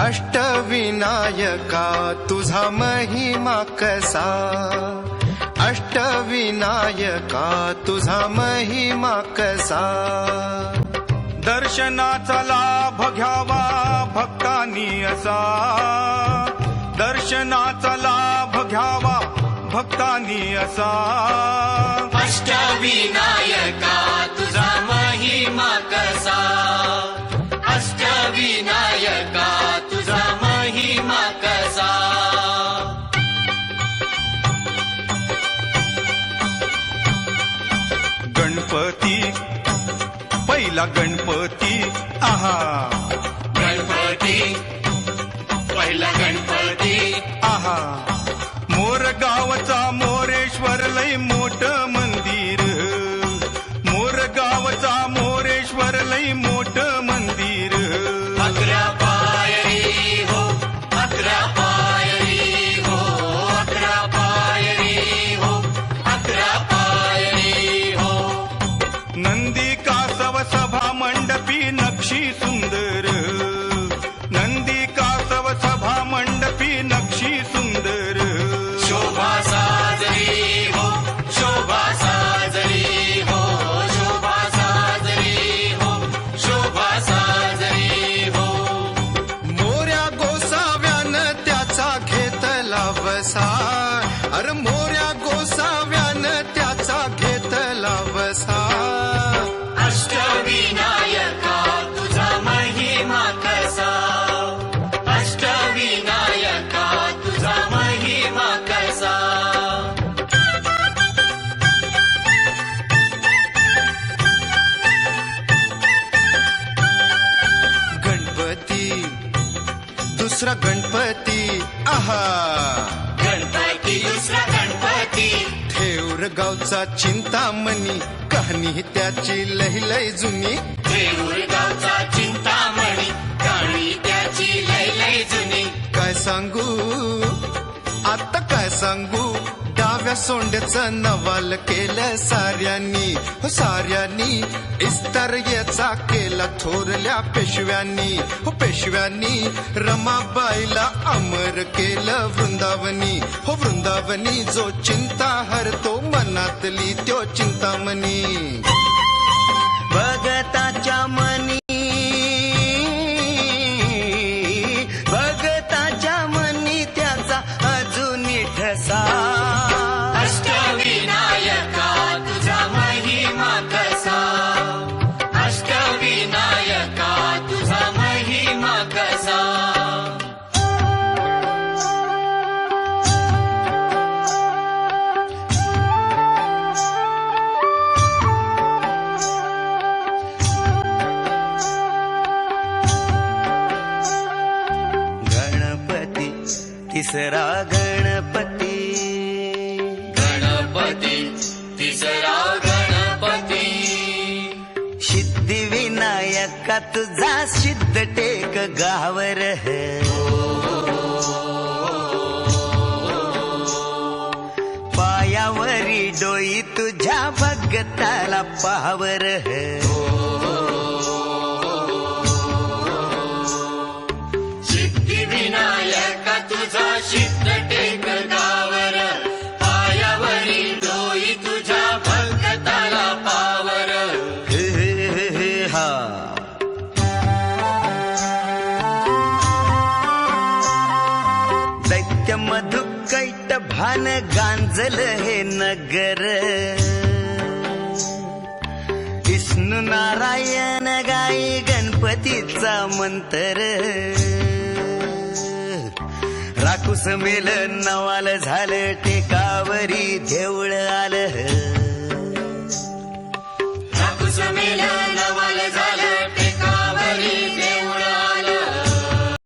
अष्टविनायका तुझा महिमा कसा, अष्टविनायका तुझा महिमा कसा. दर्शनाचा लाभ घ्यावा भक्तांनी असा, दर्शनाचा लाभ घ्यावा भक्तांनी असा. अष्टविनायका तुझा महिमा कसा, अष्टविनायका तुझा महिमा कसा. गणपती पहिला गणपती आहा, गणपती पहिला गणपती आहा. मोर गावचा मोरेश्वर लय मोठ मंदिर, मोर गावचा मोरेश्वर लय मोठ मंदिर. 11 पायरी हो, 11 पायरी हो, 11 पायरी हो, 11 पायरी हो. नंदी कासव सभा मंडपी नक्षी सुंदर, नंदी कासव सभा मंडपी नक्षी सुंदर. शोभा साजरी हो, शोभा साजरी हो, शोभा साजरी हो, शोभा साजरी हो. मोऱ्या गोसाव्यानं त्याचा घेतला वसा, अरे मोऱ्या गोसाव्यानं त्याचा घेतला वसा. अष्टविनायका तुझा महिमा कसा, अष्टविनायका तुझा महिमा कसा. गणपती दुसरा गणपती आहा, गणपती दुसरा गणपती ठेऊर गावचा चिंतामणी, कहाणी त्याची लय लय जुनी. देऊर गावचा चिंतामणी, कहाणी त्याची लय लय जुनी. काय सांगू आता काय सांगू, डाव्या सोंड्याचं नवाल केलं साऱ्यांनी, हो साऱ्यांनी. इस्तर याचा केला थोरल्या पेशव्यांनी, हो पेशव्यांनी. रमाबाईला अमर केलं वृंदावनी, हो वृंदावनी. जो चिंता हरतो मनातली त्यो चिंतामणी. भगताच्या मनी, भगताच्या मनी त्याचा अजूनी ठसा. अष्टविनायका तुझा महिमा कसा, अष्टविनायका तुझा महिमा कसा. गणपती तिसरा गणपती, गणपती तिसरा गणपती सिद्धिविनायका तुझा सिद्ध टेक गावर. पायावरी डोई तुझ्या भगताला पावर. सिद्धिविनायका तुझा सिद्ध टेक गावर, पायावरी डोई तुझ्या भक्ताला पावर. हे हे हे हे हा. दैत्य मधुकैट भान गांजल हे नगर. विष्णू नारायण गाई गणपतीचा मंत्र. राकुस मेल नवाल झालं टेकावरी देऊळ आलं.